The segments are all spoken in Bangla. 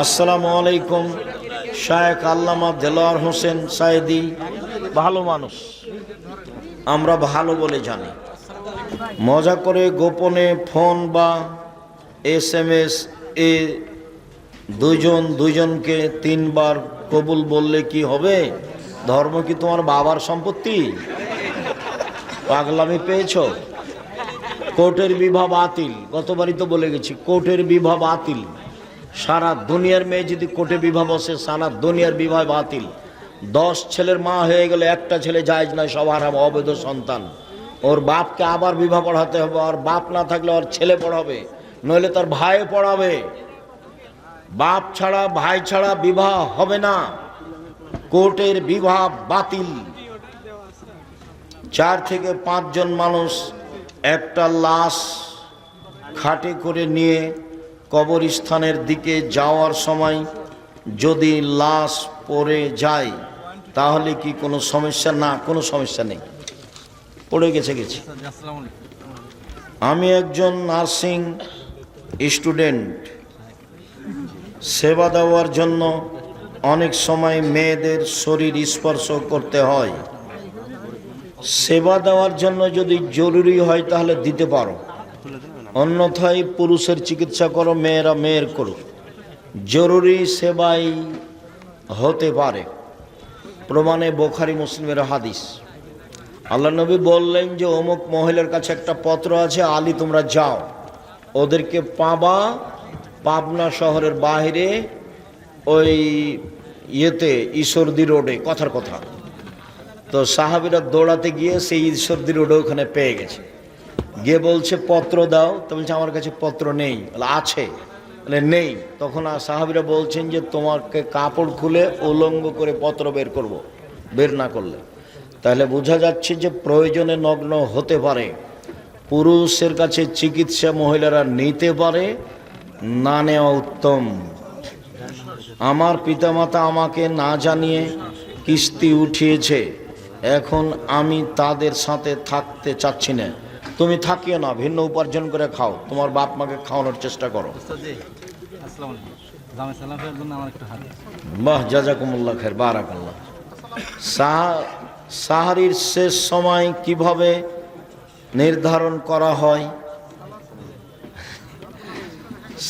আসসালামু আলাইকুম। শায়েখ আল্লামা দেলোয়ার হোসেন সায়েদি ভালো মানুষ, আমরা ভালো বলে জানি। মজা করে গোপনে ফোন বা SMS এ দুইজনকে তিনবার কবুল বললে কি হবে? ধর্ম কি তোমার বাবার সম্পত্তি? পাগলামি পেয়েছ? কোর্টের বিবাহ বাতিল, গতবারই তো বলে গেছি, কোর্টের বিবাহ বাতিল। সারা দুনিয়ার মেয়ে যদি কোর্টে বিবাহ বসে, সারা দুনিয়ার বিবাহ বাতিল। 10 ছেলের মা হয়ে গেলে একটা ছেলে জায়েজ নয়, সব হারাম, অবৈধ সন্তান। ওর বাপকে আবার বিবাহ পড়াতে হবে, আর বাপ না থাকলে ওর ছেলে পড়াবে, নইলে তার ভাই পড়াবে। বাপ ছাড়া ভাই ছাড়া বিবাহ হবে না, কোর্টের বিবাহ বাতিল। 4 থেকে 5 জন মানুষ একটা লাশ খাটে করে নিয়ে কবরস্থানের দিকে যাওয়ার সময় যদি লাশ পড়ে যায় তাহলে কি কোনো সমস্যা? না, কোনো সমস্যা নেই, পড়ে গেছে। আমি একজন নার্সিং স্টুডেন্ট। সেবা দেওয়ার জন্য অনেক সময় মেয়েদের শরীর স্পর্শ করতে হয়। সেবা দেওয়ার জন্য যদি জরুরি হয় তাহলে দিতে পারো, অন্যথায় পুরুষের চিকিৎসা করো, মেয়েরা মেয়ের করো। জরুরি সেবাই হতে পারে, প্রমাণে বুখারী মুসলিমের হাদিস। আল্লাহ নবী বললেন যে অমুক মহিলার কাছে একটা পত্র আছে, আলী তোমরা যাও, ওদেরকে পাবা পাবনা শহরের বাইরে ওই ঈশ্বরদী রোডে, কথার কথা। তো সাহাবীরা দৌড়াতে গিয়ে সেই ঈশ্বরদী রোডে ওখানে পেয়ে গেছে, গিয়ে বলছে পত্র দাও। তো বলছে আমার কাছে পত্র নেই। আছে? নেই। তখন সাহাবীরা বলছেন যে তোমাকে কাপড় খুলে উলঙ্গ করে পত্র বের করব, বের না করলে। তাহলে বোঝা যাচ্ছে যে প্রয়োজনে নগ্ন হতে পারে। পুরুষের কাছে চিকিৎসা মহিলারা নিতে পারে, না নেওয়া উত্তম। আমার পিতামাতা আমাকে না জানিয়ে কিস্তি উঠিয়েছে, এখন আমি তাদের সাথে থাকতে চাচ্ছি না। তুমি থাকিও না, ভিন্ন উপার্জন করে খাও, তোমার বাপ মাকে খাওয়ানোর চেষ্টা করো। বাহ, জাযাকুমুল্লাহ খায়র, বারাকাল্লাহ। সাহারির শেষ সময় কিভাবে নির্ধারণ করা হয়?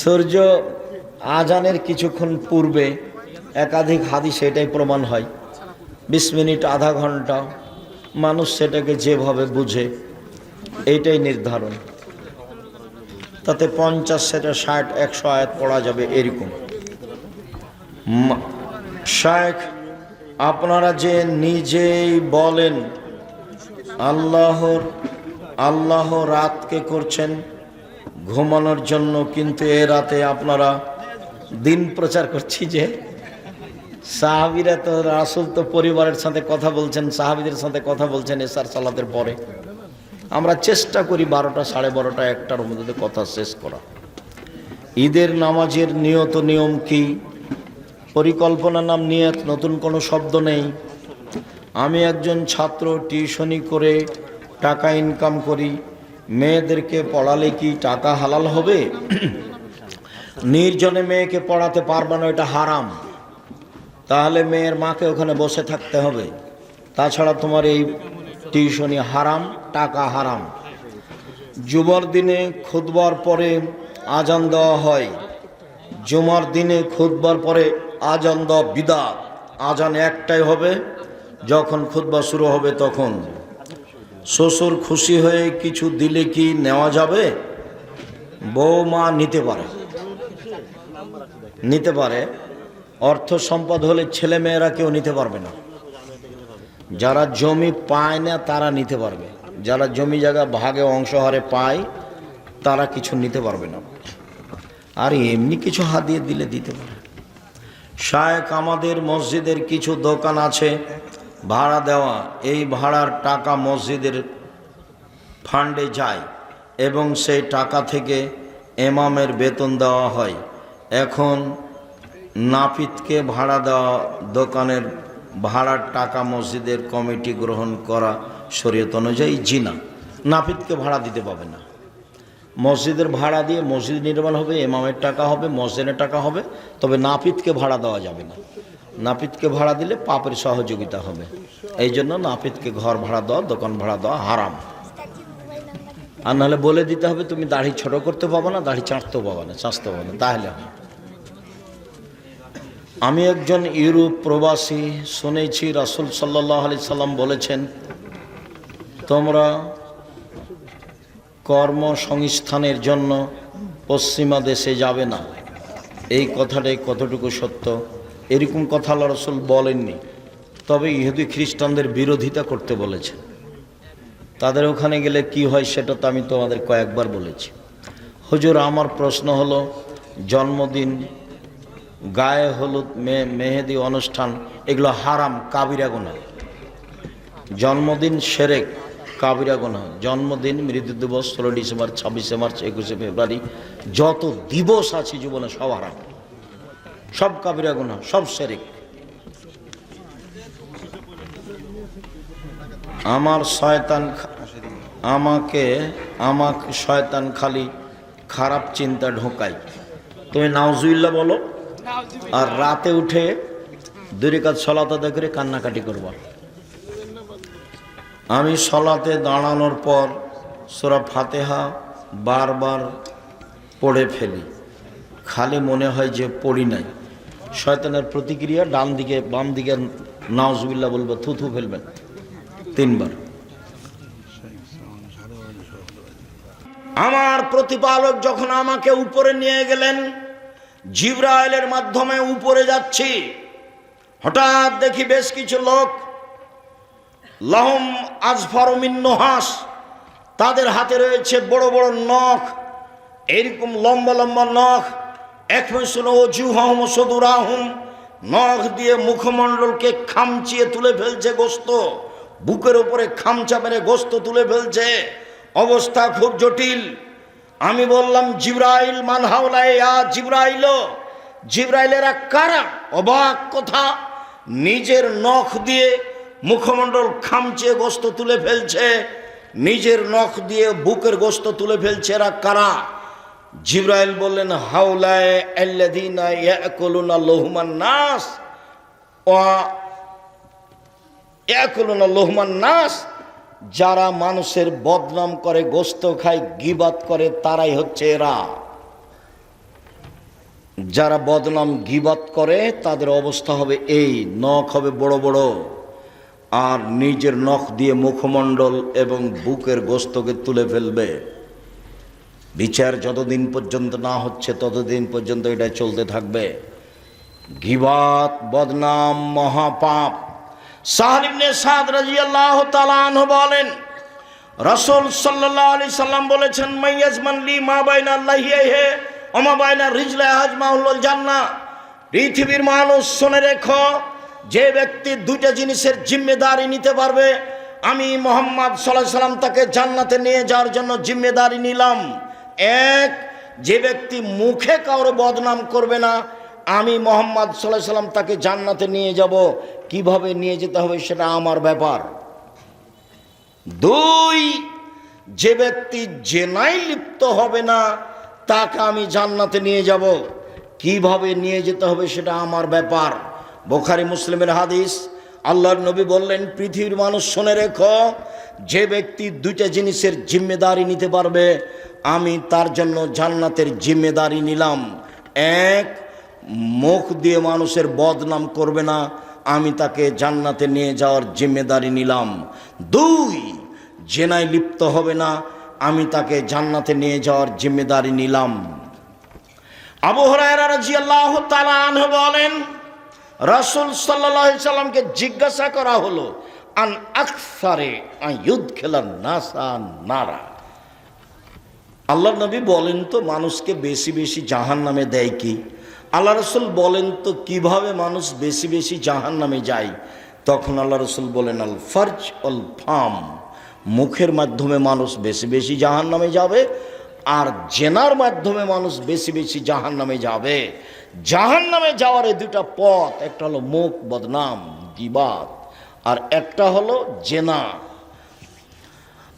সূর্য আজানের কিছুক্ষণ পূর্বে, একাধিক হাদিসে এটাই প্রমাণ হয়। 20 মিনিট, আধা ঘন্টা, মানুষ সেটাকে যেভাবে বুঝে এইটাই নির্ধারণ। তাতে 50 সেটা 60 100 আয়াত পড়া যাবে এরকম। শায়েখ, আপনারা যে নিজেই বলেন আল্লাহ রাতকে করছেন ঘুমানোর জন্য, কিন্তু এ রাতে আপনারা দিন প্রচার করছি যে সাহাবীরা তো, রাসূল তো পরিবারের সাথে কথা বলছেন, সাহাবীদের সাথে কথা বলছেন এশার সালাতের পরে। আমরা চেষ্টা করি 12টা, 12:30, 1টার মধ্যে কথা শেষ করা। ঈদের নামাজের নিয়ত নিয়ম কি? পরিকল্পনা নাম নিয়ত, নতুন কোনো শব্দ নেই। আমি একজন ছাত্র, টিউশনি করে টাকা ইনকাম করি, মেয়েদেরকে পড়ালে কি টাকা হালাল হবে? নির্জনে মেয়েকে পড়াতে পারবে না, এটা হারাম। তাহলে মেয়ের মাকে ওখানে বসে থাকতে হবে। তাছাড়া তোমার এই টিউশনি হারাম, টাকা হারাম। জুমার দিনে খুতবার পরে আজান দেওয়া হয়। জুমার দিনে খুতবার পরে আজান দেওয়া বিদআত। আজান একটাই হবে, যখন খুতবা শুরু হবে তখন। শ্বশুর খুশি হয়ে কিছু দিলে কি নেওয়া যাবে? বৌমা নিতে পারে। অর্থ সম্পদ হলে ছেলে মেয়েরা কেউ নিতে পারবে না। যারা জমি পায় না তারা নিতে পারবে, যারা জমি জায়গা ভাগে অংশহারে পায় তারা কিছু নিতে পারবে না। আর এমনি কিছু হাদিয়ে দিলে দিতে পারে। শায়েখ, আমাদের মসজিদের কিছু দোকান আছে ভাড়া দেওয়া, এই ভাড়ার টাকা মসজিদের ফান্ডে যায় এবং সেই টাকা থেকে ইমামের বেতন দেওয়া হয়। এখন নাপিতকে ভাড়া দেওয়া দোকানের ভাড়ার টাকা মসজিদের কমিটি গ্রহণ করা শরীয়ত অনুযায়ী জিনা। নাপিতকে ভাড়া দিতে পাবে না। মসজিদের ভাড়া দিয়ে মসজিদ নির্মাণ হবে, ইমামের টাকা হবে, মসজিদের টাকা হবে, তবে নাপিতকে ভাড়া দেওয়া যাবে না। নাপিতকে ভাড়া দিলে পাপের সহযোগিতা হবে। এই জন্য নাপিতকে ঘর ভাড়া দেওয়া, দোকান ভাড়া দেওয়া হারাম। আর নাহলে বলে দিতে হবে তুমি দাড়ি ছোট করতে পাবো না, দাড়ি চাঁচতেও পাবো না, তাহলে হয়। আমি একজন ইউরোপ প্রবাসী, শুনেছি রাসূল সাল্লাল্লাহু আলাইহি সাল্লাম বলেছেন, তোমরা কর্মসংস্থানের জন্য পশ্চিমা দেশে যাবে না। এই কথাটাই কতটুকু সত্য, এরকম কথা আল্লাহ রাসূল বলেননি, তবে ইহুদি খ্রিস্টানদের বিরোধিতা করতে বলেছেন। তাদের ওখানে গেলে কি হয় সেটা তো আমি তোমাদের কয়েকবার বলেছি। হুজুর, আমার প্রশ্ন হলো, জন্মদিন, গায়ে হলুদ, মেহেদি অনুষ্ঠান, এগুলো হারাম, কাবিরা গুনাহ। জন্মদিন শিরক, কাবিরা গুনাহ। জন্মদিন, মৃত্যু দিবস, 16 ডিসেম্বর, 26শে মার্চ, 21শে ফেব্রুয়ারি, যত দিবস আছে জীবনে সব হারাম, সব কাবিরা গুনাহ, সব শিরক। আমাকে শয়তান খালি খারাপ চিন্তা ঢোকায়। তুমি নাউজুবিল্লাহ বলো, আর রাতে উঠে 2 রাকাত সালাত আদায় করে কান্নাকাটি করবা। আমি সালাতে দাঁড়ানোর পর সূরা ফাতিহা বারবার পড়ে ফেলি, খালি মনে হয় যে পড়ি নাই। শয়তানের প্রতিক্রিয়া, ডান দিকে বাম দিকে নাউজুবিল্লাহ বলবো, থুথু ফেলবেন 3 বার। আমার প্রতিপালক যখন আমাকে উপরে নিয়ে গেলেন, জিবরাইলের মাধ্যমে উপরে যাচ্ছি, হঠাৎ দেখি বেশ কিছু লোক, লাহুম আজফারু মিন নুহাস, তাদের হাতে রয়েছে বড় বড় নখ, এরকম লম্বা লম্বা নখ। একমাসুন ওজুহাহুম সুদুরাহুম, নখ দিয়ে মুখমণ্ডলকে খামচিয়ে তুলে ফেলছে গোস্ত, বুকের উপরে খামচা মেরে গোস্ত তুলে ফেলছে, অবস্থা খুব জটিল। আমি বললাম, জিবরাইল মান হাওলা ইয়া জিবরাইল, জিবরাইলেরা কারা? অবাক কথা, নিজের নখ দিয়ে মুখমণ্ডল খামচিয়ে গোস্ত তুলে ফেলছে, নিজের নখ দিয়ে বুকের গোস্ত তুলে ফেলছে, এরা কারা? জিবরাইল বললেন, হাওলায়ে আল্লাযীনা ইয়াকুলুনা লুহমান নাস ওয়া ইয়াকুলুনা লুহমান নাস, যারা মানুষের বদনাম করে, গোস্ত খায়, গীবাত করে, তারাই হচ্ছে এরা। যারা বদনাম গীবাত করে তাদের অবস্থা হবে এই, নখ হবে বড় বড়, আর নিজের নখ দিয়ে মুখমণ্ডল এবং বুকের গোস্তকে তুলে ফেলবে। বিচার যতদিন পর্যন্ত না হচ্ছে ততদিন পর্যন্ত এটা চলতে থাকবে। গীবাত, বদনাম মহাপাপ। সাহল ইবনে সাদ রাদিয়াল্লাহু তাআলা আনহু বলেন, রাসূল সাল্লাল্লাহু আলাইহি সাল্লাম বলেছেন, মাইয়াজমান লি মা বাইনা লাহিয়াহি ওয়া মা বাইনা রিজলাহি আজমাউল জান্নাহ। পৃথিবীর মানুষ শুনে রেখো, যে ব্যক্তি 2টা জিনিসের জিম্মেদারি নিতে পারবে, আমি মুহাম্মদ সাল্লাল্লাহু আলাইহি সাল্লাম তাকে জান্নাতে নিয়ে যাওয়ার জন্য জিম্মেদারি নিলাম। এক, যে ব্যক্তি মুখে কারো বদনাম করবে না, আমি মুহাম্মদ সাল্লাল্লাহু আলাইহি সাল্লাম তাকে জান্নাতে নিয়ে যাব। কিভাবে নিয়ে যেতে হবে সেটা আমার ব্যাপার। 2, যে ব্যক্তি জেনায় লিপ্ত হবে না, তাকে আমি জান্নাতে নিয়ে যাব। কিভাবে নিয়ে যেতে হবে সেটা আমার ব্যাপার। বুখারী মুসলিমের হাদিস। আল্লাহর নবী বললেন, পৃথিবীর মানুষ শুনে রেখো, যে ব্যক্তি 2টা জিনিসের জিম্মেদারি নিতে পারবে, আমি তার জন্য জান্নাতের জিম্মেদারি নিলাম। 1, মুখ দিয়ে মানুষের বদনাম করবে না, আমি তাকে জান্নাতে নিয়ে যাওয়ার জিম্মেদারি নিলাম। 2, জেনায় লিপ্ত হবে না, আমি তাকে জান্নাতে নিয়ে যাওয়ার জিম্মেদারি নিলাম। আবু হুরায়রা রাদিয়াল্লাহু তাআলা আনহু বলেন, রাসূল সাল্লাল্লাহু আলাইহি সাল্লামকে জিজ্ঞাসা করা হলো, আন আকসারে আইয়ুদখিলান নাসা নারা, আল্লাহর নবী বলেন তো মানুষকে বেশি বেশি জাহান্নামে দেয় কি? আল্লাহ রাসূল বলেন তো কিভাবে মানুষ বেশি বেশি জাহান্নামে যায়? তখন আল্লাহ রাসূল বলেন, আল ফারজ অল ফাম, মুখের মাধ্যমে মানুষ বেশি বেশি জাহান্নামে যাবে, আর জেনার মাধ্যমে মানুষ বেশি বেশি জাহান্নামে যাবে। জাহান্নামে যাওয়ার এই 2টা পথ, একটা হলো মুখ বদনাম গীবাত, আর একটা হলো জেনা।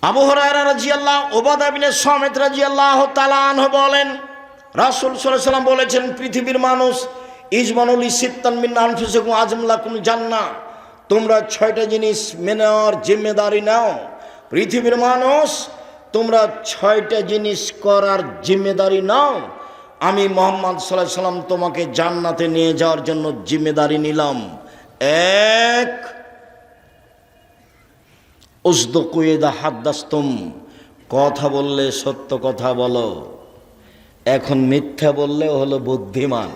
আবু হুরায়রা রাদিয়াল্লাহু, উবাদা বিন সামিত রাদিয়াল্লাহু তাআলা আনহু বলেন, রাসূল সাল্লাল্লাহু আলাইহি ওয়াসাল্লাম বলেছেন, পৃথিবীর মানুষ ইজমানুল সিত্তান মিন আনফুসিকুম আজমলাকুম জান্নাহ, তোমরা 6টা জিনিস মেনে নেওয়ার জিম্মেদারি নাও। পৃথিবীর মানুষ, তোমরা 6টা জিনিস করার জিম্মেদারি নাও। আমি মুহাম্মদ সাল্লাল্লাহু আলাইহি ওয়াসাল্লাম তোমাকে জান্নাতে নিয়ে যাওয়ার জন্য জিম্মেদারি নিলাম। এক, উসদুকু ইযা হাদ্দাসতুম, কথা বললে সত্য কথা বলো। এখন মিথ্যা বললে ও হলো বুদ্ধিমান,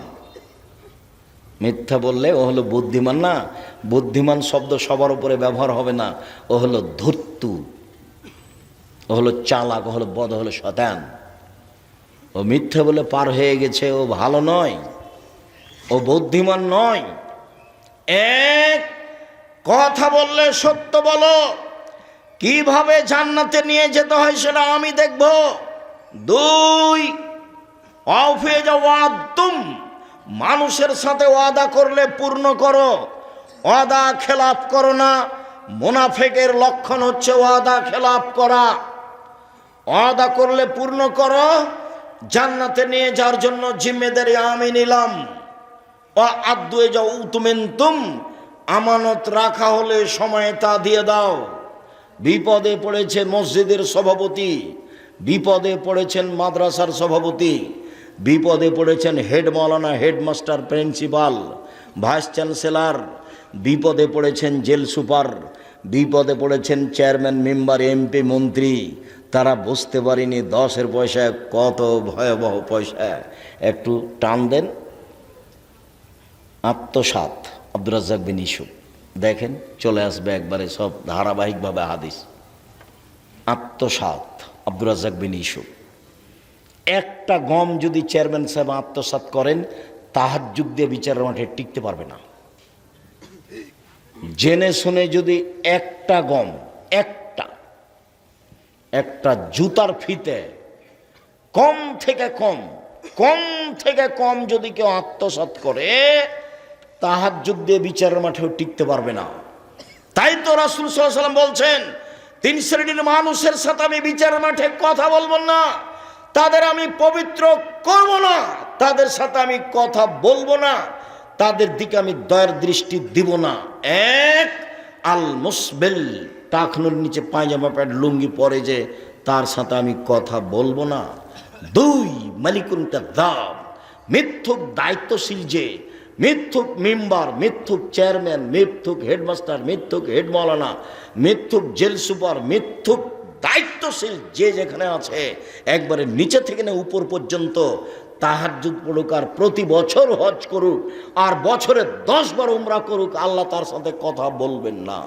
মিথ্যা বললে ও হলো বুদ্ধিমান না। বুদ্ধিমান শব্দ সবার উপরে ব্যবহার হবে না, ও হলো ধূর্ত, ও হলো চালাক, ও হলো বদ, ও হলো শয়তান। ও মিথ্যা বলে পার হয়ে গেছে, ও ভালো নয়, ও বুদ্ধিমান নয়। এক, কথা বললে সত্য বলো। কিভাবে জান্নাতে নিয়ে যেতে হয় সেটা আমি দেখব। দুই, আউফে যাওয়াতুম, মানুষের সাথে ওয়াদা করলে পূর্ণ করো, ওয়াদা খেলাপ করো না। মুনাফিকের লক্ষণ হচ্ছে ওয়াদা খেলাপ করা। ওয়াদা করলে পূর্ণ করো, জান্নাতে নিয়ে যাওয়ার জন্য জিম্মেদারি আমি নিলাম। ওয়া আদ্দু যাও উতুমিনতুম, আমানত রাখা হলে সময়ে তা দিয়ে দাও। বিপদে পড়েছে মসজিদের সভাপতি, বিপদে পড়েছেন মাদ্রাসার সভাপতি, বিপদে পড়েছেন হেড মাওলানা, হেডমাস্টার, প্রিন্সিপাল, ভাইস চ্যান্সেলর, বিপদে পড়েছেন জেল সুপার, বিপদে পড়েছেন চেয়ারম্যান, মেম্বার, এমপি, মন্ত্রী। তারা বুঝতে পারেনি 10-এর পয়সায় কত ভয়াবহ পয়সা। একটু টান দেন। আত্মসাৎ, আব্দুর রাজ্জাক বিন ইউসুফ, দেখেন চলে আসবে একবারে সব ধারাবাহিকভাবে হাদিস। আত্মসাৎ, আব্দুর রাজ্জাক বিন ইউসুফ। একটা গম যদি চেয়ারম্যান সাহেব আত্মসাৎ করেন, তাহাজ্জুদ দিয়ে বিচারের মাঠে টিকতে পারবে না। জেনে শুনে যদি একটা গম, একটা জুতার ফিতে কম থেকে কম যদি কেউ আত্মসাৎ করে, তাহাজ্জুদ দিয়ে বিচারের মাঠেও টিকতে পারবে না। তাই তো রাসূল সাল্লাল্লাহু আলাইহি ওয়াসাল্লাম বলছেন, 3 শ্রেণীর মানুষের সাথে আমি বিচারের মাঠে কথা বলবো না, তাদের আমি পবিত্র করব না, তাদের সাথে আমি কথা বলবো না, তাদের দিকে আমি দয়ার দৃষ্টি দিব না। এক, আল মুসবিল, টাকনুর নিচে পায়জামা প্যান্ট লুঙ্গি পরে যে, তার সাথে আমি কথা বলবো না। দুই, মালিকুন কাযাব, মিথ্যুক দায়িত্বশীল যে, মিথ্যুক মেম্বার, মিথ্যুক চেয়ারম্যান, মিথ্যুক হেডমাস্টার, মিথ্যুক হেড মাওলানা, মিথ্যুক জেল সুপার, মিথ্যুক দায়িত্বশীল যে যেখানে আছে, একবারে নিচে থেকে না উপর পর্যন্ত তাহাজ্জুদ পড়ুক, আর প্রতি বছর হজ করুক, আর বছরে 10 বার উমরা করুক, আল্লাহ তার সাথে কথা বলবেন না।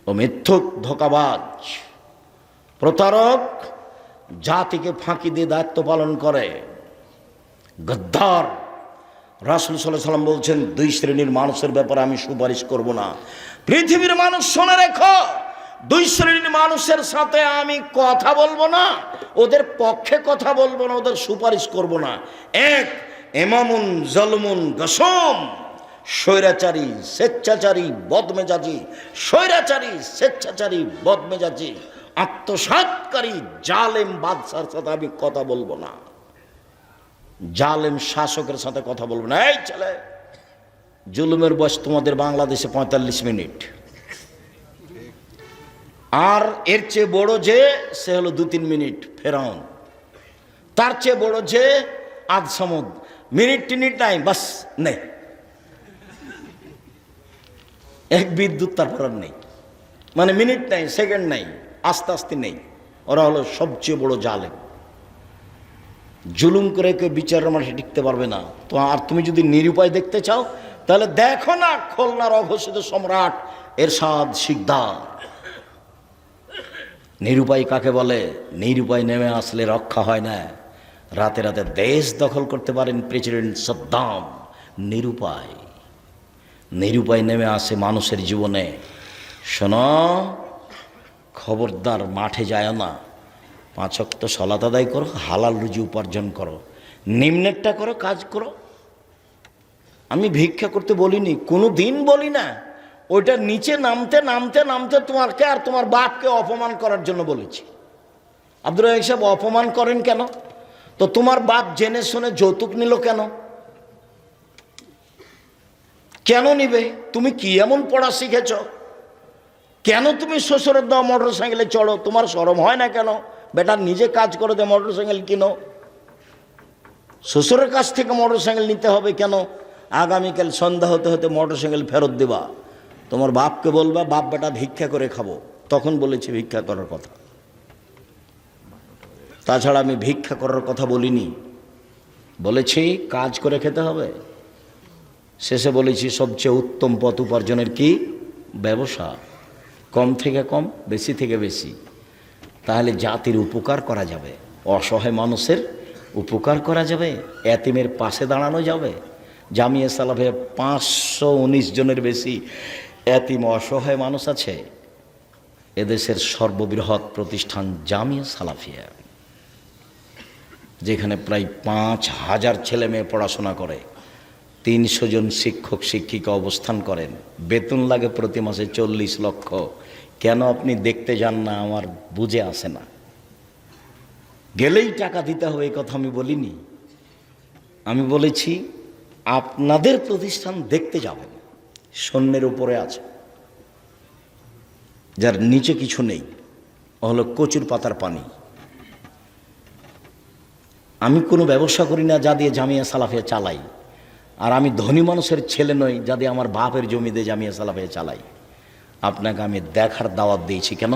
ও মিথ্যুক, ধোঁকাবাজ, প্রতারক, জাতিকে ফাঁকি দিয়ে দায়িত্ব পালন করে, গদ্দার। রাসূল সাল্লাল্লাহু আলাইহি ওয়াসাল্লাম বলছেন, 2 শ্রেণীর মানুষের ব্যাপারে আমি সুপারিশ করব না। পৃথিবীর মানুষ শুনে রেখো, 2 শ্রেণীর মানুষের সাথে আমি কথা বলবো না, ওদের পক্ষে কথা বলবো না, ওদের সুপারিশ করব না। এক, ইমামুন জালমুন গাসুম, স্বৈরাচারী, স্বেচ্ছাচারী, বদমেজাজি, স্বৈরাচারী, স্বেচ্ছাচারী, বদমেজাজি, আত্মসাৎকারী, জালেম বাদশার সাথে আমি কথা বলবো না, জালেম শাসকের সাথে কথা বলবো না। এই ছেলে, জুলুমের বয়স তোমাদের বাংলাদেশে 45 মিনিট, আর এর চেয়ে বড় যে, সে হলো 2-3 মিনিট ফেরাউন, তার চেয়ে বড় যে আধ সমুদ, মিনিট টিনিট নাই, বাস নেই, এক বিদ্যুৎ তারপর আর নেই, মানে মিনিট নাই, সেকেন্ড নাই, আস্তে আস্তে নেই। ওরা হলো সবচেয়ে বড় জালেম। জুলুম করে কেউ বিচারের মাঠে টিকতে পারবে না। তো আর তুমি যদি নিরুপায় দেখতে চাও, তাহলে দেখো না খুলনার অঘোষিত সম্রাট এরশাদ শিকদার। নিরুপায় কাকে বলে? নিরুপায় নেমে আসলে রক্ষা হয় না। রাতে রাতে দেশ দখল করতে পারেন প্রেসিডেন্ট সাদ্দাম, নিরুপায়। নিরুপায় নেমে আসে মানুষের জীবনে। শোনো, খবরদার মাঠে যায় না, 5 ওয়াক্ত সালাত আদায় করো, হালাল রুজি উপার্জন করো, নিম্নেরটা করো, কাজ করো। আমি ভিক্ষা করতে বলিনি, কোনো দিন বলি না। ওইটা নিচে নামতে নামতে নামতে তোমাকে আর তোমার বাপকে অপমান করার জন্য বলেছি। আব্দুর রাজ্জাক সাহেব অপমান করেন কেন? তো তোমার বাপ জেনে শুনে যৌতুক নিল কেন? কেন নিবে? তুমি কি এমন পড়া শিখেছ? কেন তুমি শ্বশুরের দেওয়া মোটর সাইকেলে চড়ো? তোমার শরম হয় না কেন? বেটা নিজে কাজ করে দে, মোটর সাইকেল কিনো। শ্বশুরের কাছ থেকে মোটর সাইকেল নিতে হবে কেন? আগামীকাল সন্ধ্যা হতে হতে মোটর সাইকেল ফেরত দেবা, তোমার বাপকে বলবা বাপ বেটা ভিক্ষা করে খাবো। তখন বলেছি ভিক্ষা করার কথা, তাছাড়া আমি ভিক্ষা করার কথা বলিনি। বলেছি কাজ করে খেতে হবে। শেষে বলেছি সবচেয়ে উত্তম পথ উপার্জনের কি? ব্যবসা। কম থেকে কম, বেশি থেকে বেশি। তাহলে জাতির উপকার করা যাবে, অসহায় মানুষের উপকার করা যাবে, এতিমের পাশে দাঁড়ানো যাবে। জামিয়া সালাফিয়া 519 জনের বেশি এতিম অসহায় মানুষ আছে। এদেশের সর্ববৃহৎ প্রতিষ্ঠান জামিয়া সালাফিয়া, যেখানে প্রায় 5000 ছেলে মেয়ে পড়াশোনা করে, 300 জন শিক্ষক শিক্ষিকা অবস্থান করেন, বেতন লাগে প্রতি মাসে 40 লক্ষ। কেন আপনি দেখতে যান না? আমার বুঝে আসে না। গেলেই টাকা দিতে হবে এই কথা আমি বলিনি। আমি বলেছি আপনাদের প্রতিষ্ঠান দেখতে যাবেন, শূন্যের উপরে আছে, যার নিচে কিছু নেই, হলো কচুর পাতার পানি। আমি কোনো ব্যবসা করি না যা দিয়ে জামিয়া সালাফিয়া চালাই, আর আমি ধনী মানুষের ছেলে নই যা দিয়ে আমার বাপের জমি দিয়ে জামিয়া সালাফিয়া চালাই। আপনাকে আমি দেখার দাওয়াত দিয়েছি। কেন?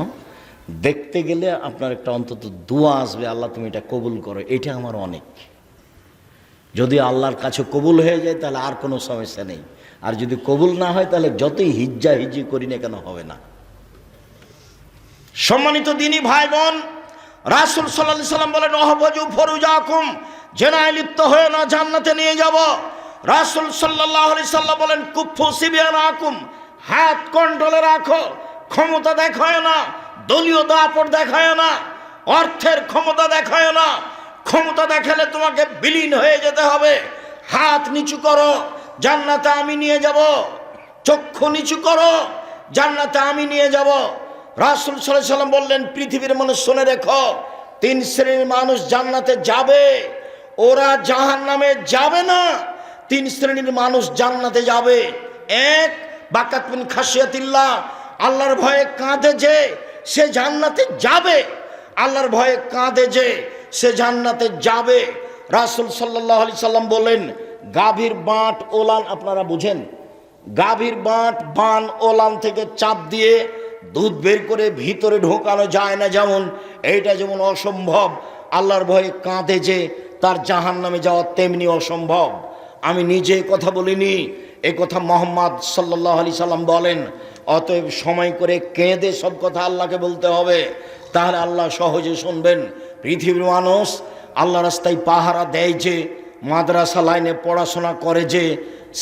দেখতে গেলে আপনার একটা অন্তত দোয়া আসবে, আল্লাহ তুমি এটা কবুল করো। এটা আমার অনেক। যদি আল্লাহর কাছে কবুল হয়ে যায় তাহলে আর কোনো সমস্যা নেই, আর যদি কবুল না হয় তাহলে যতই হিজ্জা হিজি করি না কেন হবে না। সম্মানিত দিনী ভাই বোন, রাসূল সাল্লাল্লাহু আলাইহি সাল্লাম বলেন ওয়াহফাজু ফুরুজাকুম, জেনায় লিপ্ত হয়ে না জান্নাতে নিয়ে যাব। রাসূল সাল্লাল্লাহু আলাইহি সাল্লাম বলেন কুফু সিবিয়ানাকুম, হাত কন্ট্রোলে রাখো, ক্ষমতা দেখায় না, দলীয় দাপট দেখায় না, অর্থের ক্ষমতা দেখায় না। ক্ষমতা দেখালে তোমাকে বিলীন হয়ে যেতে হবে। হাত নিচু করো, জান্নাতে আমি নিয়ে যাব। চক্ষু নিচু করো, জান্নাতে আমি নিয়ে যাব। রাসূল সাল্লাল্লাহু আলাইহি সাল্লাম বললেন পৃথিবীর মানুষ শুনে রেখো, 3 শ্রেণীর মানুষ জান্নাতে যাবে, ওরা জাহান্নামে যাবে না। 3 শ্রেণীর মানুষ জান্নাতে যাবে। 1, বাকাত মিন খাশিয়াতিল্লাহ, আল্লাহর ভয়ে কাঁদে যে সে জান্নাতে যাবে। আল্লাহর ভয়ে কাঁদে যে সে জান্নাতে যাবে। রাসূল সাল্লাল্লাহু আলাইহি সাল্লাম বলেন গাভীর বাঁট ওলান, আপনারা বুঝেন, গাভীর বাঁট বান ওলান থেকে চাপ দিয়ে দুধ বের করে ভিতরে ঢোকানো যায় না, যেমন এইটা যেমন অসম্ভব, আল্লাহর ভয়ে কাঁদে যে তার জাহান্নামে যাওয়া তেমনি অসম্ভব। আমি নিজে কথা বলিনি, এ কথা মুহাম্মদ সাল্লাল্লাহু আলাইহি সাল্লাম বলেন। অতএব সময় করে কেঁদে সব কথা আল্লাহকে বলতে হবে, তাহলে আল্লাহ সহজে শুনবেন। পৃথিবীর মানুষ আল্লাহ রাস্তায় পাহারা দেয় যে, মাদ্রাসা লাইনে পড়াশোনা করে যে,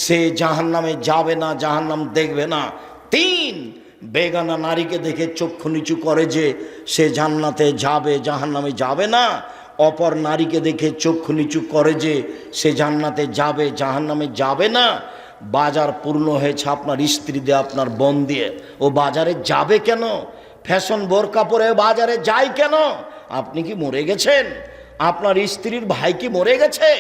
সে জাহান্নামে যাবে না, জাহান্নাম দেখবে না। 3, বেগানা নারীকে দেখে চক্ষু নিচু করে যে সে জান্নাতে যাবে, জাহান্নামে যাবে না। অপর নারীকে দেখে চক্ষু নিচু করে যে সে জান্নাতে যাবে, জাহান্নামে যাবে না। বাজার পূর্ণ হয়েছে আপনার স্ত্রী দিয়ে, আপনার বোন দিয়ে, ও বাজারে যাবে কেন? ফ্যাশন বোরকা পরে বাজারে যায় কেন? আপনি কি মরে গেছেন? আপনার স্ত্রীর ভাই কি মরে গেছে?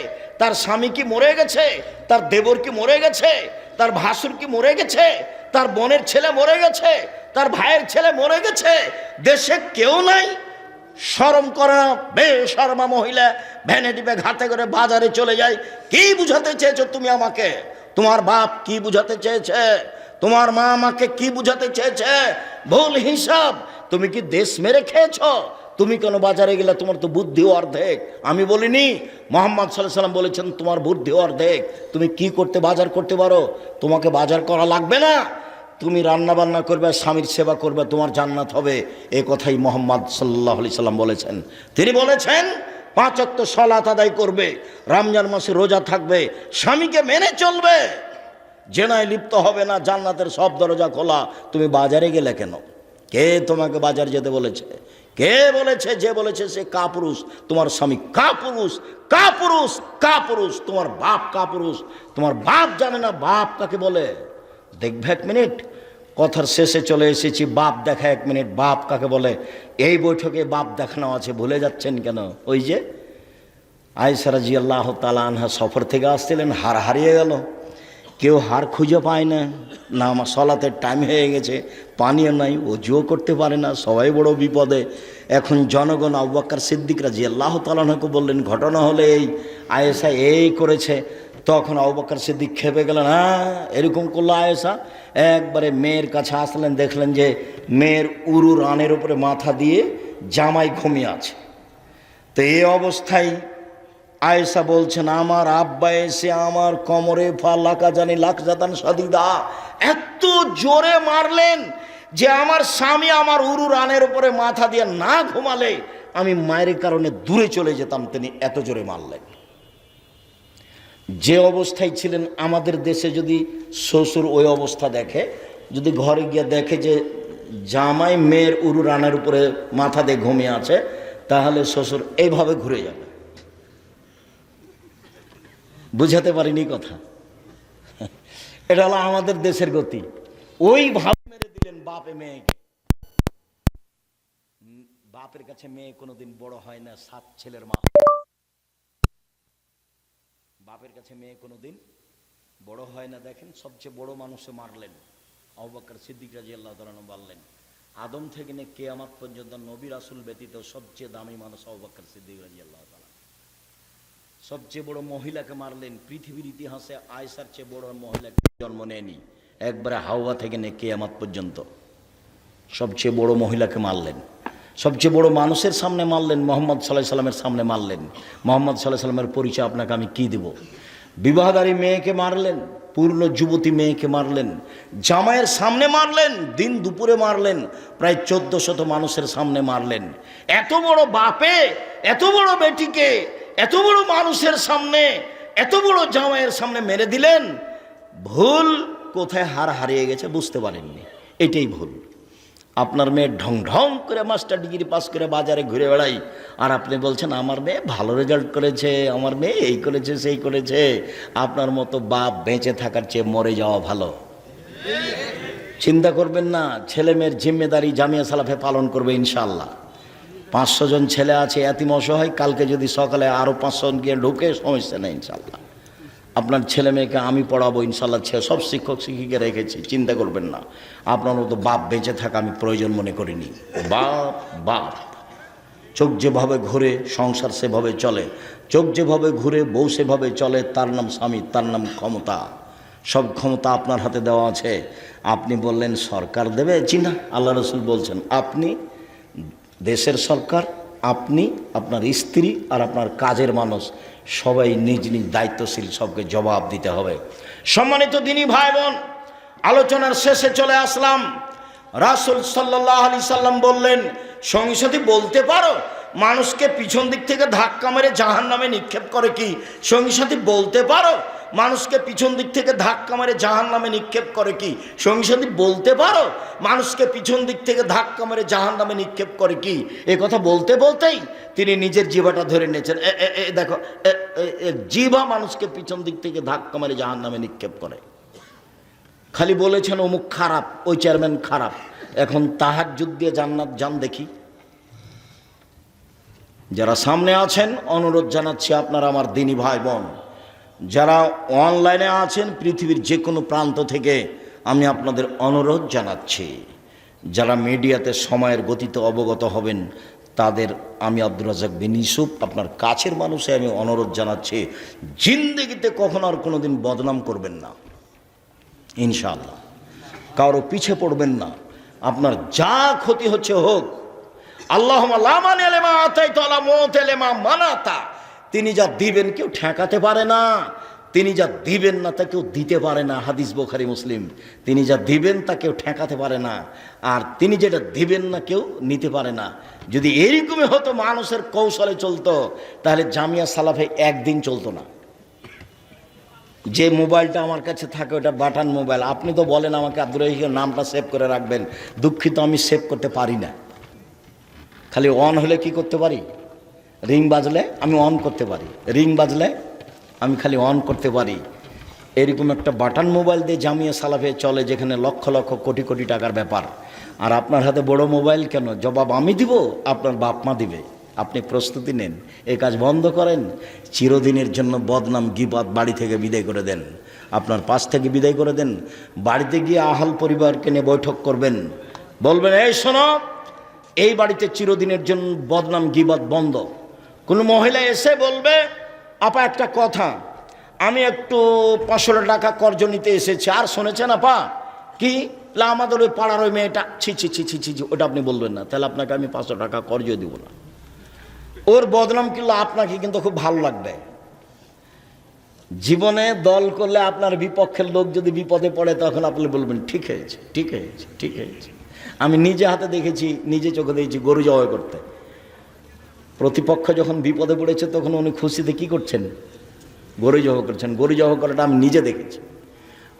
তার স্বামী কি মরে গেছে? তার দেবর কি মরে গেছে? তার ভাসুর কি মরে গেছে? তার বোনের ছেলে মরে গেছে? তার ভাইয়ের ছেলে মরে গেছে? দেশে কেউ নাই? শরম করে না? বেশরমা মহিলা ভ্যানে টিপে ঘাতে করে বাজারে চলে যায়। কি বুঝাতে চেয়েছো তুমি আমাকে? তোমার বাপ কি বুঝাতে চেয়েছে? তোমার মা আমাকে কি বুঝাতে চেয়েছে? ভুল হিসাব। তুমি কি দেশ মেরে খেয়েছো? তুমি কেন বাজারে গেলে? তোমার তো বুদ্ধি অর্ধেক। আমি বলিনি, মুহাম্মদ সাল্লাল্লাহু আলাইহি সাল্লাম বলেছেন তোমার বুদ্ধি অর্ধেক। তুমি কি করতে বাজার করতে পারো? তোমাকে বাজার করা লাগবে না, তুমি রান্না বান্না করবে, স্বামীর সেবা করবে, তোমার জান্নাত হবে। এই কথাই মুহাম্মদ সাল্লাল্লাহু আলাইহি সাল্লাম বলেছেন। তিনি বলেছেন 5 ওয়াক্ত সালাত আদায় করবে, রমজান মাসে রোজা থাকবে, স্বামীকে মেনে চলবে, জেনায় লিপ্ত হবে না, জান্নাতের সব দরজা খোলা। তুমি বাজারে গেলে কেন? কে তোমাকে বাজার যেতে বলেছে? কে বলেছে? যে বলেছে সে কাপুরুষ। তোমার স্বামী কাপুরুষ, কাপুরুষ, কাপুরুষ। তোমার বাপ কাপুরুষ। তোমার বাপ জানে না বাপ কাকে বলে? দেখবে 1 মিনিট, কথার শেষে চলে এসেছি। বাপ দেখা 1 মিনিট। বাপ কাকে বলে? এই বৈঠকে বাপ দেখানো আছে, ভুলে যাচ্ছেন কেন? ওই যে আয়েশা রাদিয়াল্লাহু তাআলা আনহা সফর থেকে আসছিলেন, হার হারিয়ে গেল, কেউ হার খুঁজে পায় না, না আমার সলাতের টাইম হয়ে গেছে, পানিও নাই, ওযুও করতে পারে না, সবাই বড় বিপদে। এখন জনগণ আবু বকর সিদ্দিক রাদিয়াল্লাহু তাআলা আনহুকে বললেন, ঘটনা হলে এই, আয়েশা এই করেছে। তখন আবু বকর সিদ্দিক খেপে গেলেন, হ্যাঁ এরকম করলো আয়েশা। একবারে মেয়ের কাছে আসলেন, দেখলেন যে মেয়ের উরু রানের উপরে মাথা দিয়ে জামাই ঘুমিয়ে আছে। তো এই অবস্থায় আয়েশা বলছেন, আমার আব্বা এসে আমার কোমরে লাকা জানি লাকজাতান সাদিদা, এত জোরে মারলেন যে আমার স্বামী আমার উরু রানের উপরে মাথা দিয়ে না ঘুমালে আমি মায়ের কারণে দূরে চলে যেতাম, তিনি এত জোরে মারলেন। যে অবস্থায় ছিলেন, আমাদের দেশে যদি শ্বশুর ওই অবস্থা দেখে, যদি ঘরে গিয়ে দেখে যে জামাই মেয়ের উরু রানের উপরে মাথা দিয়ে ঘুমিয়ে আছে, তাহলে শ্বশুর এইভাবে ঘুরে যাবে। বুঝাতে পারিনি কথা? এটা হলো আমাদের দেশের গতি। ওইভাবে মেরে দিলেন বাপে মেয়েকে। বাপের কাছে মেয়ে কোনোদিন বড় হয় না, 7 ছেলের মা। বাপের কাছে মেয়ে কোনোদিন বড় হয় না। দেখেন সবচেয়ে বড় মানুষে মারলেন আবু বকর সিদ্দিক রাদিয়াল্লাহু তাআলা বললেন, আদম থেকে নিয়ে কিয়ামত পর্যন্ত নবী রাসূল ব্যতীত সবচেয়ে দামি মানুষ আবু বকর সিদ্দিক রাদিয়াল্লাহু তাআলা। সবচেয়ে বড় মহিলাকে মারলেন। পৃথিবীর ইতিহাসে আয়েশার চেয়ে বড় মহিলাকে জন্ম নেয়নি, একবারে হাওয়া থেকে নিয়ে কিয়ামত পর্যন্ত সবচেয়ে বড় মহিলাকে মারলেন। সবচেয়ে বড় মানুষের সামনে মারলেন, মুহাম্মদ সাল্লাল্লাহু আলাইহি সাল্লামের সামনে মারলেন। মুহাম্মদ সাল্লাল্লাহু আলাইহি সাল্লামের পরিচয় আপনাকে আমি কি দেব? বিবাহধারী মেয়েকে মারলেন, পূর্ণ যুবতী মেয়েকে মারলেন, জামাইয়ের সামনে মারলেন, দিন দুপুরে মারলেন, প্রায় 1400 মানুষের সামনে মারলেন। এত বড় বাপে এত বড় বেটিকে এত বড় মানুষের সামনে, এত বড় জামাইয়ের সামনে মেরে দিলেন। ভুল কোথায় হারিয়ে গেছে বুঝতে পারেননি, এটাই ভুল। আপনার মেয়ে ঢং ঢং করে মাস্টার ডিগ্রি পাস করে বাজারে ঘুরে বেড়াই, আর আপনি বলছেন আমার মেয়ে ভালো রেজাল্ট করেছে, আমার মেয়ে এই করেছে সেই করেছে। আপনার মতো বাপ বেঁচে থাকার চেয়ে মরে যাওয়া ভালো। চিন্তা করবেন না, ছেলে মেয়ের জিম্মেদারি জামিয়া সালাফে পালন করবে ইনশাআল্লাহ। 500 জন ছেলে আছে এতিম অসহায়, কালকে যদি সকালে আরও 500 জন গিয়ে ঢুকে, সমস্যা নেই ইনশাআল্লাহ। আপনার ছেলে মেয়েকে আমি পড়াবো ইনশাআল্লাহ, সব শিক্ষক শিক্ষিকা রেখেছি, চিন্তা করবেন না। আপনার মতো বাপ বেঁচে থাকা আমি প্রয়োজন মনে করিনি। বাপ বাপ, চোখ যেভাবে ঘুরে সংসার সেভাবে চলে, চোখ যেভাবে ঘুরে বউ সেভাবে চলে, তার নাম স্বামী, তার নাম ক্ষমতা। সব ক্ষমতা আপনার হাতে দেওয়া আছে। আপনি বললেন সরকার দেবে, জি না, আল্লাহ রসুল বলছেন আপনি দেশের সরকার, আপনি, আপনার স্ত্রী আর আপনার কাজের মানুষ সবাই নিজ নিজ দায়িত্বশীল, সবকে জবাব দিতে হবে। সম্মানিত দিনী ভাই বোন, আলোচনার শেষে চলে আসলাম। রাসূল সাল্লাল্লাহু আলাইহি সাল্লাম বললেন, সঙ্গী সাথী বলতে পারো মানুষকে পিছন দিক থেকে ধাক্কা মেরে জাহান্নামে নিক্ষেপ করে কি? সঙ্গী সাথী বলতে পারো মানুষকে পিছন দিক থেকে ধাক্কা মেরে জাহান্নামে নিক্ষেপ করে কি? সঙ্গী সাথী বলতে পারো মানুষকে পিছন দিক থেকে ধাক্কা মেরে জাহান্নামে নিক্ষেপ করে কি? এ কথা বলতে বলতেই তিনি নিজের জিভাটা ধরে নিয়েছেন। দেখো, জিভা মানুষকে পিছন দিক থেকে ধাক্কা মেরে জাহান্নামে নিক্ষেপ করে। খালি বলেছেন অমুক খারাপ, ওই চেয়ারম্যান খারাপ। এখন তাহাজ্জুদ দিয়ে জান্নাত যান দেখি। যারা সামনে আছেন অনুরোধ জানাচ্ছি, আপনারা আমার দিনী ভাই বোন, যারা অনলাইনে আছেন পৃথিবীর যে কোনো প্রান্ত থেকে আমি আপনাদের অনুরোধ জানাচ্ছি, যারা মিডিয়াতে সময়ের গতিতে অবগত হবেন তাদের আমি আব্দুর রাজ্জাক বিন ইউসুফ, আপনার কাছের মানুষে আমি অনুরোধ জানাচ্ছি, জিন্দেগিতে কখনো আর কোনোদিন বদনাম করবেন না ইনশাআল্লাহ। কারো পিছে পড়বেন না, আপনার যা ক্ষতি হচ্ছে হোক। আল্লাহুম্মা লা মানিয়া লিমা আতাইতা ওয়া লা মুতিয়া লিমা মানাতা। তিনি যা দিবেন কেউ ঠেকাতে পারে না, তিনি যা দিবেন না তা কেউ দিতে পারে না। হাদিস বুখারী মুসলিম। তিনি যা দিবেন তা কেউ ঠেকাতে পারে না, আর তিনি যেটা দিবেন না কেউ নিতে পারে না। যদি এরকমই হতো, মানুষের কৌশলে চলতো, তাহলে জামিয়া সালাফে একদিন চলতো না। যে মোবাইলটা আমার কাছে থাকে ওটা বাটন মোবাইল। আপনি তো বলেন আমাকে আব্দুর রহিমের নামটা সেভ করে রাখবেন, দুঃখিত আমি সেভ করতে পারি না। খালি অন হলে কি করতে পারি? রিং বাজলে আমি অন করতে পারি, রিং বাজলে আমি খালি অন করতে পারি। এরকম একটা বাটন মোবাইল দিয়ে জামিয়া সালাফে চলে, যেখানে লক্ষ লক্ষ কোটি কোটি টাকার ব্যাপার, আর আপনার হাতে বড় মোবাইল কেন? জবাব আমি দিব, আপনার বাপ মা দিবে। আপনি প্রস্তুতি নেন, এই কাজ বন্ধ করেন। চিরদিনের জন্য বদনাম গীবত বাড়ি থেকে বিদায় করে দেন, আপনার পাশ থেকে বিদায় করে দেন। বাড়িতে গিয়ে আহাল পরিবারকে নিয়ে বৈঠক করবেন, বলবেন এই শোনো, এই বাড়িতে চিরদিনের জন্য বদনাম গীবত বন্ধ। কোনো মহিলা এসে বলবে, আপা একটা কথা, আমি একটু 500 টাকা কর্জ নিতে এসেছি। আর শুনেছেন আপা? কি? আমাদের ওই পাড়ার ওই মেয়েটা, ছি ছি ছি ছি ছি, ওটা আপনি বলবেন না, তাহলে আপনাকে আমি 500 টাকা কর্জ দিব না। ওর বদনাম কিন্তু আপনাকে কিন্তু খুব ভালো লাগবে। জীবনে দল করলে আপনার বিপক্ষের লোক যদি বিপদে পড়ে, তখন আপনি বলবেন ঠিক হয়েছে, ঠিক হয়েছে, ঠিক হয়েছে। আমি নিজে হাতে দেখেছি, নিজে চোখে দেখেছি গরু জবাই করতে। প্রতিপক্ষ যখন বিপদে পড়েছে, তখন উনি খুশিতে কি করছেন? গরু জবাই করছেন। গরু জবাই করাটা আমি নিজে দেখেছি।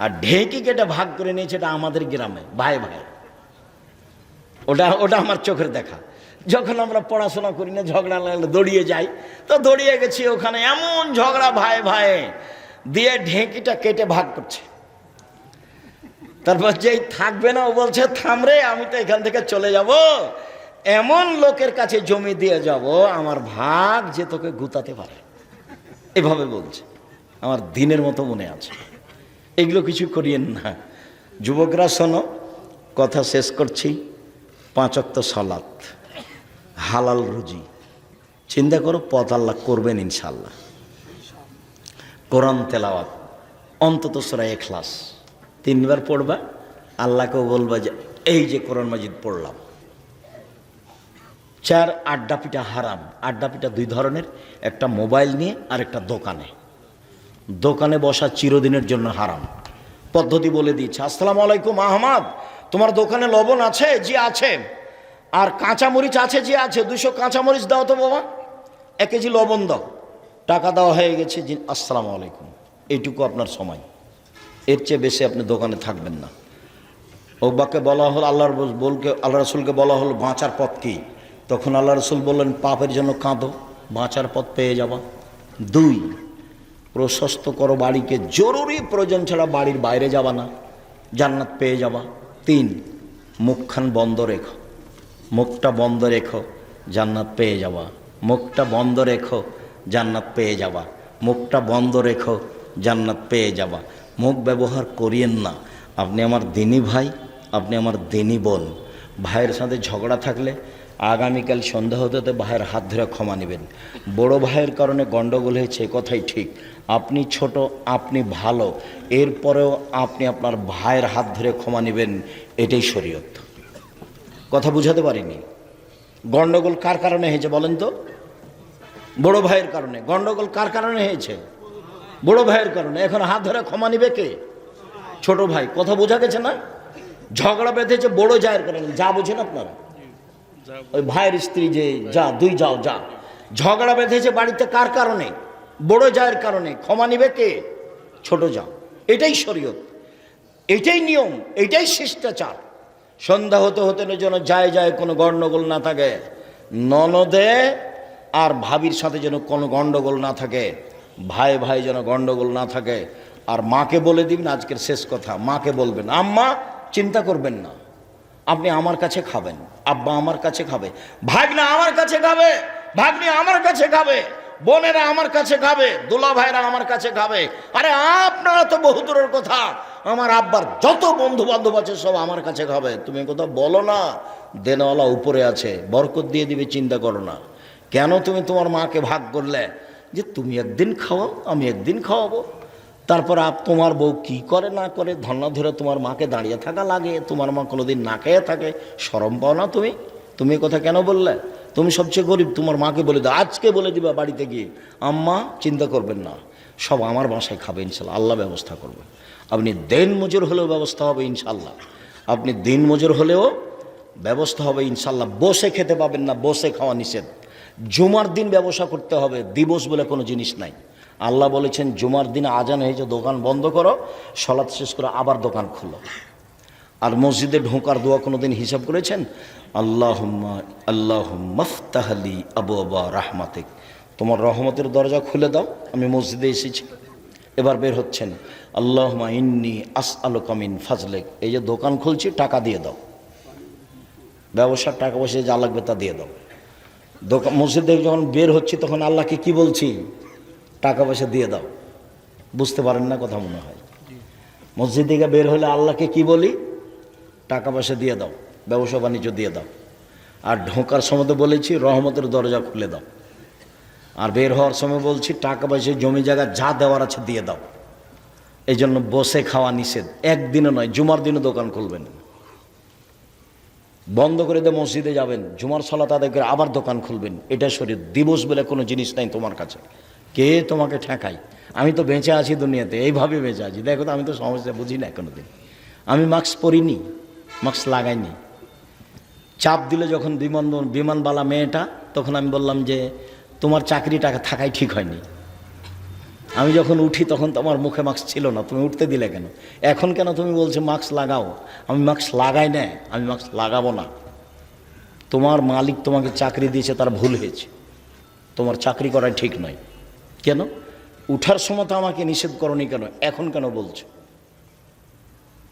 আর ঢেকি কেটে ভাগ করে নিয়েছে, এটা আমাদের গ্রামে ভাই ভাই। ওটা আমার চোখের দেখা। যখন আমরা পড়াশোনা করি না, ঝগড়া লাগলে দৌড়িয়ে যাই, তো দৌড়িয়ে গেছি ওখানে, এমন ঝগড়া ভাই ভাই দিয়ে ঢেঁকিটা কেটে ভাগ করছে। তারপর যেই থাকবে না, ও বলছে থামরে, আমি তো এখান থেকে চলে যাব, এমন লোকের কাছে জমি দিয়ে যাব, আমার ভাগ যে তোকে গুতাতে পারে, এভাবে বলছে। আমার দিনের মতো মনে আছে। এগুলো কিছু করিয়েন না। যুবকরা শোনো, কথা শেষ করছি। 5 ওয়াক্ত সালাত, হালাল রুজি, চিন্তা করো, পথ আল্লাহ করবেন ইনশাল্লাহ। কোরআন তেলাওয়াত, অন্তত সূরা ইখলাস 3 বার পড়বা, আল্লাহকেও বলবা যে এই যে কোরআন মাজিদ পড়লাম। 4, আড্ডা পিটা হারাম। আড্ডা পিটা 2 ধরনের, একটা মোবাইল নিয়ে আর একটা দোকানে। দোকানে বসা চিরদিনের জন্য হারাম। পদ্ধতি বলে দিয়েছে। আসসালামু আলাইকুম আহমদ, তোমার দোকানে লবণ আছে? জি আছে। আর কাঁচামরিচ আছে? জি আছে। 200 কাঁচামরিচ দাও তো বাবা, 1 কেজি লবণ দাও। টাকা দেওয়া হয়ে গেছে। জি আসসালামু আলাইকুম। এইটুকু আপনার সময়, এর চেয়ে বেশি আপনি দোকানে থাকবেন না। ওবাকে বলা হলো, আল্লাহ রসুলকে বলা হলো বাঁচার পথ কি? তখন আল্লাহ রসুল বললেন, পাপের জন্য কাঁদো, বাঁচার পথ পেয়ে যাবা। 2, প্রশস্ত করো বাড়িকে, জরুরি প্রয়োজন ছাড়া বাড়ির বাইরে যাবা না, জান্নাত পেয়ে যাবা। 3, মুখখান বন্ধ রেখো, মুখটা বন্ধ রেখো, জান্নাত পেয়ে যাবা। মুখটা বন্ধ রেখো, জান্নাত পেয়ে যাবা। মুখটা বন্ধ রেখো, জান্নাত পেয়ে যাবা। মুখ ব্যবহার করিয়েন না। আপনি আমার দিনী ভাই, আপনি আমার দিনী বোন। ভাইয়ের সাথে ঝগড়া থাকলে আগামীকাল সন্ধ্যা হতে হতে ভাইয়ের হাত ধরে ক্ষমা নেবেন। বড় ভাইয়ের কারণে গণ্ডগোল হয়েছে, কথাই ঠিক। আপনি ছোট, আপনি ভালো, এরপরেও আপনি আপনার ভাইয়ের হাত ধরে ক্ষমা নেবেন, এটাই শরীয়ত। কথা বুঝাতে পারিনি। গণ্ডগোল কার কারণে হয়েছে বলেন তো? বড় ভাইয়ের কারণে। গণ্ডগোল কার কারণে হয়েছে? বড় ভাইয়ের কারণে। এখন হাত ধরে ক্ষমা নিবে কে? ছোট ভাই। কথা বোঝা গেছে না? ঝগড়া বেঁধেছে বড় জায়ের কারণে। যা বোঝেন আপনারা, ওই ভাইয়ের স্ত্রী যে যা, 2 যাও যা। ঝগড়া বেঁধেছে বাড়িতে কার কারণে? বড় জায়ের কারণে। ক্ষমা নিবে কে? ছোট যা। এটাই শরীয়ত, এটাই নিয়ম, এটাই শিষ্টাচার। সন্ধ্যা হতে হতে যেন যায় যায় কোনো গণ্ডগোল না থাকে। ননদে আর ভাবির সাথে যেন কোনো গণ্ডগোল না থাকে, ভাই ভাই যেন গণ্ডগোল না থাকে। আর মাকে বলে দিবেন, আজকের শেষ কথা, মাকে বলবেন, আম্মা চিন্তা করবেন না, আপনি আমার কাছে খাবেন, আব্বা আমার কাছে খাবে, ভাগনা আমার কাছে খাবে, ভাগ্নি আমার কাছে খাবে, বোনেরা আমার কাছে খাবে, দুলা ভাইরা আমার কাছে খাবে। আরে আপনারা তো বহু দূরের কথা, আমার আব্বার যত বন্ধু বান্ধব আছে সব আমার কাছে খাবে। তুমি কথা বলো না, দেনওয়ালা উপরে আছে, বরকত দিয়ে দিবে, চিন্তা করো না। কেন তুমি তোমার মাকে ভাগ করলে? যে তুমি একদিন খাওয়াও, আমি একদিন খাওয়াবো। তারপর তোমার বউ কি করে না করে ধর্না ধরে তোমার মাকে দাঁড়িয়ে থাকা লাগে, তোমার মা কোনোদিন না খেয়ে থাকে, শরম পাও না তুমি? তুমি কথা কেন বললে? তুমি সবচেয়ে গরিব, তোমার মাকে বলে দাও, আজকে বলে দিবা বাড়িতে গিয়ে, আম্মা চিন্তা করবেন না, সব আমার বাসায় খাবে ইনশাল্লাহ, আল্লাহ ব্যবস্থা করবে। আপনি দিন মজুর হলেও ব্যবস্থা হবে ইনশাল্লাহ, আপনি দিন মজুর হলেও ব্যবস্থা হবে ইনশাল্লাহ। বসে খেতে পাবেন না, বসে খাওয়া নিষেধ। জুমার দিন ব্যবসা করতে হবে, দিবস বলে কোনো জিনিস নাই। আল্লাহ বলেছেন জুমার দিন আজান হয়েছে, দোকান বন্ধ করো, সালাত শেষ করে আবার দোকান খুলো। আর মসজিদে ঢোকার দোয়া কোনোদিন হিসাব করেছেন? আল্লাহুম্মা আল্লাহুম্মা ফতাহলি আবওয়াবা রাহমাতিক, তোমার রহমতের দরজা খুলে দাও, আমি মসজিদে এসেছি, এবার বের হচ্ছেন, আল্লাহুম্মা ইন্নী আসআলুকা মিন ফাজলিক, এই যে দোকান খুলছি টাকা দিয়ে দাও, ব্যবসার টাকা পয়সা যা লাগবে তা দিয়ে দাও। দোকান মসজিদ থেকে যখন বের হচ্ছি তখন আল্লাহকে কি বলছি? টাকা পয়সা দিয়ে দাও। বুঝতে পারেন না কথা মনে হয়? মসজিদ থেকে বের হলে আল্লাহকে কি বলি? টাকা পয়সা দিয়ে দাও, ব্যবসা বাণিজ্য দিয়ে দাও। আর ঢোকার সময় তো বলেছি রহমতের দরজা খুলে দাও। আর বের হওয়ার সময় বলছি টাকা পয়সা জমি জায়গা যা দেওয়ার আছে দিয়ে দাও। এই জন্য বসে খাওয়া নিষেধ, একদিনও নয়, জুমার দিনও দোকান খুলবেন, বন্ধ করে দিয়ে মসজিদে যাবেন, জুমার সালাত আদায় করে আবার দোকান খুলবেন। এটা শরীর। দিবস বলে কোনো জিনিস নাই তোমার কাছে, কে তোমাকে ঠেকায়? আমি তো বেঁচে আছি দুনিয়াতে, এইভাবে বেঁচে আছি। দেখো তো, আমি তো সমস্যা বুঝি না কোনোদিন। আমি মাস্ক পরিনি, মাস্ক লাগাইনি। চাপ দিলে যখন বিমানবালা মেয়েটা, তখন আমি বললাম যে তোমার চাকরি টাকা থাকাই ঠিক হয়নি। আমি যখন উঠি তখন তো আমার মুখে মাস্ক ছিল না, তুমি উঠতে দিলে কেন? এখন কেন তুমি বলছো মাস্ক লাগাও? আমি মাস্ক লাগাই না, আমি মাস্ক লাগাবো না। তোমার মালিক তোমাকে চাকরি দিয়েছে, তার ভুল হয়েছে, তোমার চাকরি করাই ঠিক নয়। কেন উঠার সময় তো আমাকে নিষেধ করনি, কেন এখন কেন বলছো?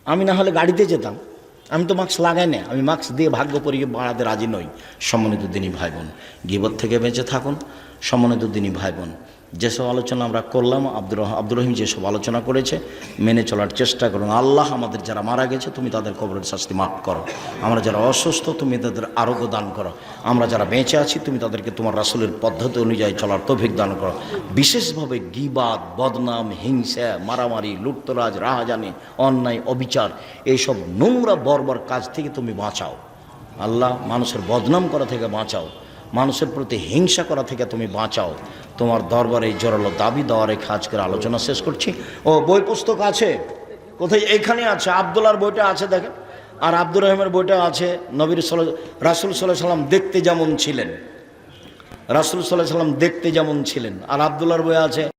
আমি না হলে গাড়িতে যেতাম, আমি তো মাস্ক লাগাই না, আমি মাস্ক দিয়ে ভাগ্য পরিয়ে বাড়াতে রাজি নই। সম্মানিত দিনী ভাই বোন, গীবত থেকে বেঁচে থাকুন। সম্মানিত দিনী ভাই বোন, যেসব আলোচনা আমরা করলাম, আব্দুর রহিম যেসব আলোচনা করেছে মেনে চলার চেষ্টা করুন। আল্লাহ আমাদের যারা মারা গেছে তুমি তাদের কবরের শাস্তি মাফ করো। আমরা যারা অসুস্থ তুমি তাদের আরোগ্য দান করো। আমরা যারা বেঁচে আছি তুমি তাদেরকে তোমার রাসূলের পদ্ধতি অনুযায়ী চলার তৌফিক দান করো। বিশেষভাবে গীবাত, বদনাম, হিংসা, মারামারি, লুটতরাজ, রাহাজানি, অন্যায়, অবিচার, এইসব নোংরা বর্বর কাজ থেকে তুমি বাঁচাও। আল্লাহ মানুষের বদনাম করা থেকে বাঁচাও, মানুষের প্রতি হিংসা করা থেকে তুমি বাঁচাও। তোমার দরবারে এই জোরালো দাবি দেওয়ার এই কাজ করে আলোচনা শেষ করছি। ও বই পুস্তক আছে কোথায়? এইখানে আছে, আব্দুল্লাহর বইটা আছে দেখেন, আর আব্দুর রহিমের বইটা আছে। নবীর রাসূল সাল্লাল্লাহু আলাইহি সাল্লাম দেখতে যেমন ছিলেন, রাসূল সাল্লাল্লাহু আলাইহি সাল্লাম দেখতে যেমন ছিলেন। আর আব্দুল্লাহর বই আছে